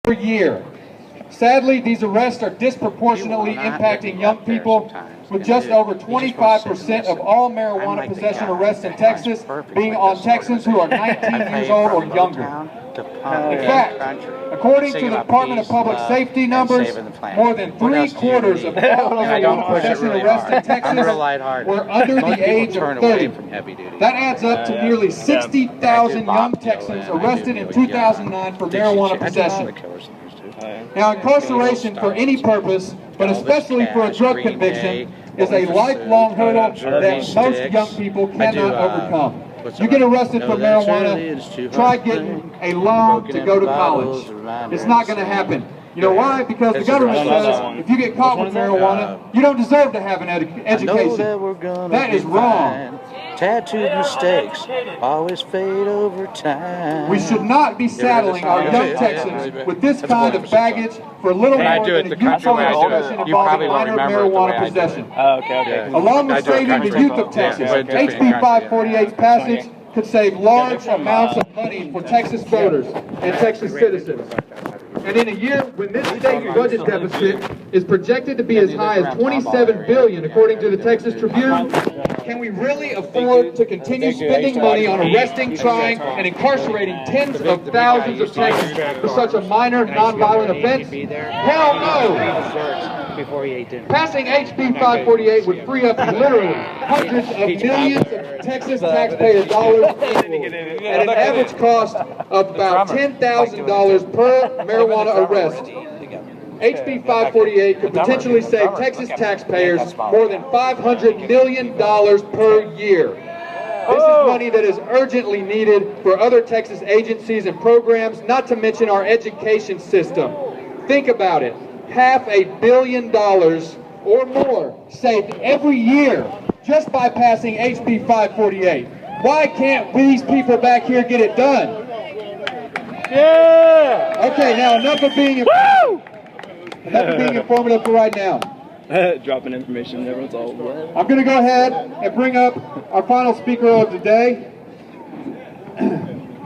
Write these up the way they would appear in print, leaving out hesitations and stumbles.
per year. Sadly, these arrests are disproportionately impacting young people, with just over 25% of all marijuana possession arrests in Texas being on Texans who are 19 years old or younger. In fact, according to the Department of Public Safety numbers, more than 3/4 of all marijuana possession arrests in Texas were under the age of 30. That adds up to nearly 60,000 young Texans arrested in 2009 for marijuana possession. Now, incarceration for any purpose, but especially for a drug conviction, is a lifelong hurdle that most young people cannot overcome. You get arrested for marijuana, try getting a loan to go to college. It's not going to happen. You know why? Because the government says if you get caught with marijuana, you don't deserve to have an education. That is wrong. Tattooed mistakes always fade over time. We should not be saddling our young Texans with this kind of baggage for little more than a youthful discussion involving minor marijuana possession. Along with saving the youth of Texas, HB 548's passage could save large amounts of money for Texas voters and Texas citizens. And in a year when this state's budget deficit is projected to be as high as $27 billion, according to the Texas Tribune, can we really afford to continue spending money on arresting, trying, and incarcerating tens of thousands of Texans for such a minor, nonviolent offense? Hell no! Passing HB 548 would free up literally hundreds of millions of Texas taxpayer dollars annually, at an average cost of about $10,000 per marijuana arrest. HB 548 could potentially save Texas taxpayers more than $500 million per year. This is money that is urgently needed for other Texas agencies and programs, not to mention our education system. Think about it. $500 million or more saved every year just by passing HB 548. Why can't these people back here get it done? Yeah! Okay, now enough of being informative for right now. Dropping information, everyone's all what? I'm going to go ahead and bring up our final speaker of the day.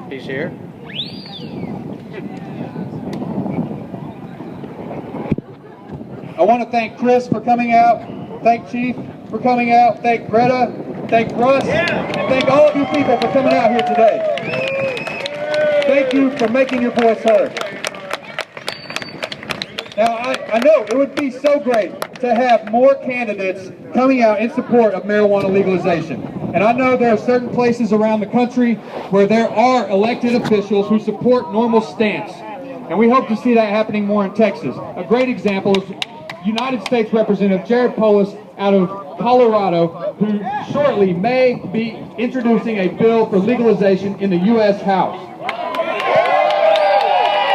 He's here. I want to thank Chris for coming out, thank Chief for coming out, thank Greta, thank Russ, and thank all of you people for coming out here today. Thank you for making your voice heard. Now, I know it would be so great to have more candidates coming out in support of marijuana legalization. And I know there are certain places around the country where there are elected officials who support NORML stance. And we hope to see that happening more in Texas. A great example is United States Representative Jared Polis out of Colorado, who shortly may be introducing a bill for legalization in the U.S. House.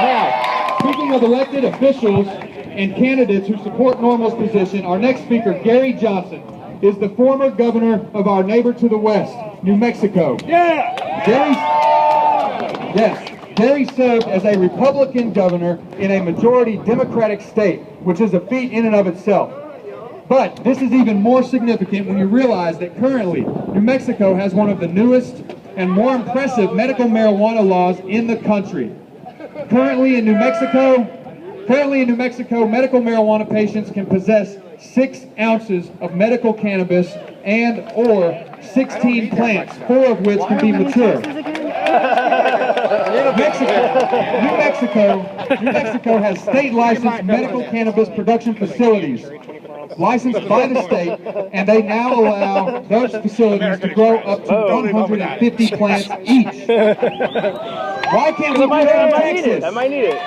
Now, speaking of elected officials and candidates who support NORML's position, our next speaker, Gary Johnson, is the former governor of our neighbor to the west, New Mexico. Yeah! Gary served as a Republican governor in a majority Democratic state, which is a feat in and of itself. But this is even more significant when you realize that currently New Mexico has one of the newest and more impressive medical marijuana laws in the country. Currently in New Mexico, medical marijuana patients can possess 6 ounces of medical cannabis and or 16 plants, 4 of which can be mature. New Mexico has state-licensed medical cannabis production facilities, licensed by the state, and they now allow those facilities to grow up to 150 plants each. Why can't we do that in Texas? I might need it.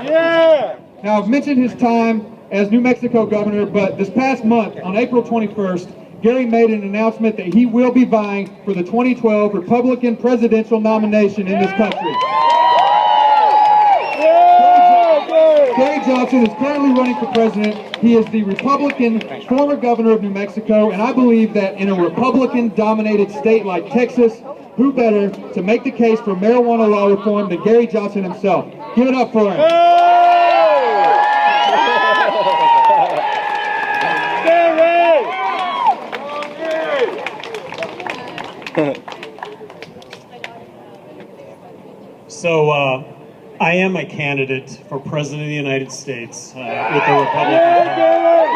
Yeah! Now, I've mentioned his time as New Mexico governor, but this past month, on April 21st, Gary made an announcement that he will be vying for the 2012 Republican presidential nomination in this country. Gary Johnson is currently running for president. He is the Republican former governor of New Mexico, and I believe that in a Republican-dominated state like Texas, who better to make the case for marijuana law reform than Gary Johnson himself? Give it up for him. So I am a candidate for President of the United States with the Republican Party.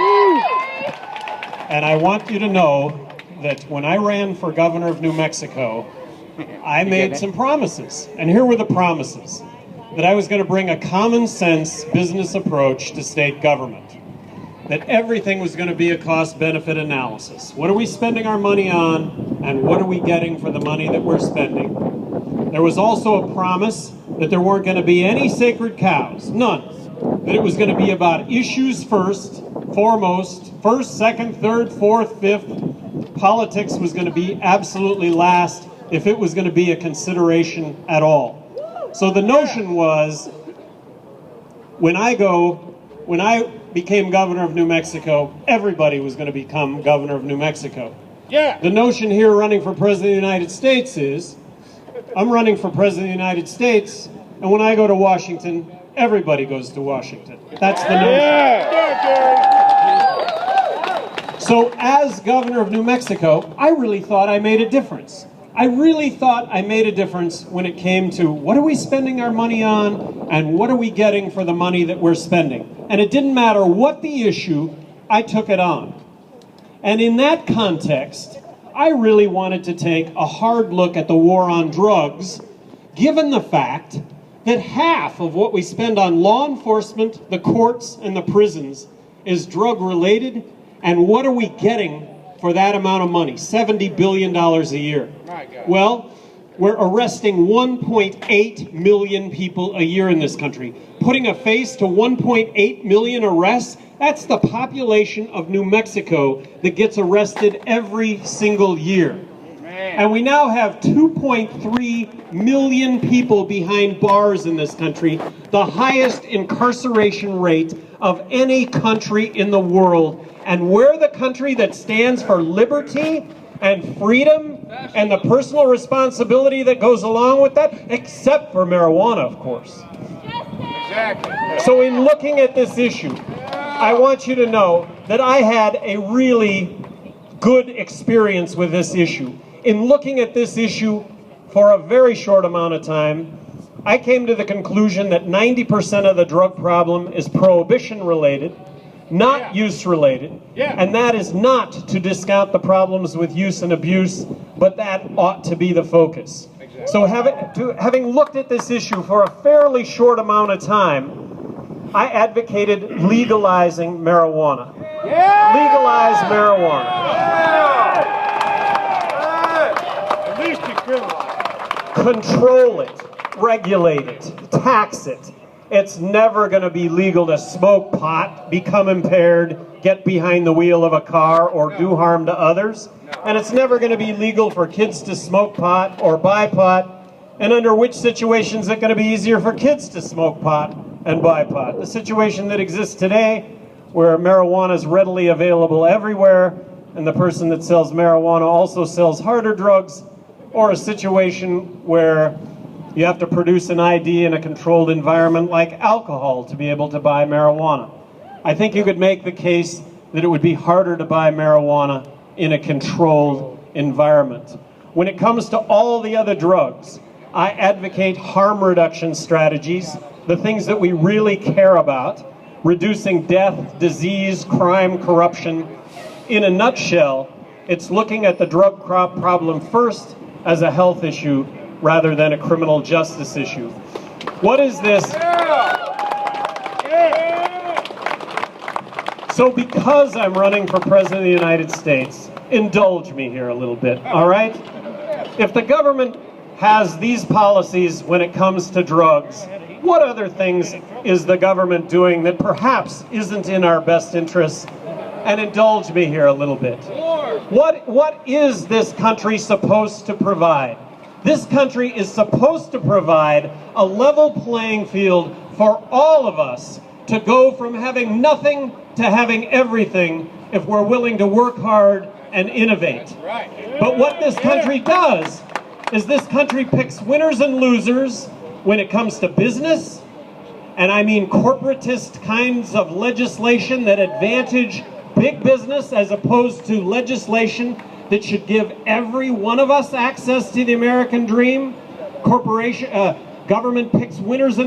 And I want you to know that when I ran for governor of New Mexico, I made some promises. And here were the promises. That I was going to bring a common sense business approach to state government. That everything was going to be a cost-benefit analysis. What are we spending our money on, and what are we getting for the money that we're spending? There was also a promise that there weren't going to be any sacred cows, none. That it was going to be about issues first, foremost, first, second, third, fourth, fifth. Politics was going to be absolutely last if it was going to be a consideration at all. So the notion was, when I became governor of New Mexico, everybody was going to become governor of New Mexico. Yeah. The notion here running for President of the United States is, I'm running for President of the United States, and when I go to Washington, everybody goes to Washington. That's the notion. Yeah. So as governor of New Mexico, I really thought I made a difference. I really thought I made a difference when it came to what are we spending our money on and what are we getting for the money that we're spending. And it didn't matter what the issue, I took it on. And in that context, I really wanted to take a hard look at the war on drugs, given the fact that half of what we spend on law enforcement, the courts, and the prisons is drug-related, and what are we getting for that amount of money, $70 billion a year. Well, we're arresting 1.8 million people a year in this country. Putting a face to 1.8 million arrests, that's the population of New Mexico that gets arrested every single year. And we now have 2.3 million people behind bars in this country, the highest incarceration rate of any country in the world. And we're the country that stands for liberty and freedom and the personal responsibility that goes along with that, except for marijuana, of course. Exactly. So in looking at this issue, I want you to know that I had a really good experience with this issue. In looking at this issue for a very short amount of time, I came to the conclusion that 90% of the drug problem is prohibition related, not use related, and that is not to discount the problems with use and abuse, but that ought to be the focus. So having looked at this issue for a fairly short amount of time, I advocated legalizing marijuana. Legalize marijuana. At least decriminalize. Control it, regulate it, tax it. It's never going to be legal to smoke pot, become impaired, get behind the wheel of a car, or do harm to others. And it's never going to be legal for kids to smoke pot or buy pot. And under which situations is it going to be easier for kids to smoke pot and buy pot? The situation that exists today, where marijuana is readily available everywhere, and the person that sells marijuana also sells harder drugs, or a situation where you have to produce an ID in a controlled environment like alcohol to be able to buy marijuana. I think you could make the case that it would be harder to buy marijuana in a controlled environment. When it comes to all the other drugs, I advocate harm reduction strategies, the things that we really care about, reducing death, disease, crime, corruption. In a nutshell, it's looking at the drug problem first as a health issue rather than a criminal justice issue. What is this? So because I'm running for President of the United States, indulge me here a little bit, all right? If the government has these policies when it comes to drugs, what other things is the government doing that perhaps isn't in our best interests? And indulge me here a little bit. What is this country supposed to provide? This country is supposed to provide a level playing field for all of us to go from having nothing to having everything if we're willing to work hard and innovate. But what this country does is this country picks winners and losers when it comes to business, and I mean corporatist kinds of legislation that advantage big business as opposed to legislation that should give every one of us access to the American dream. Government picks winners and losers.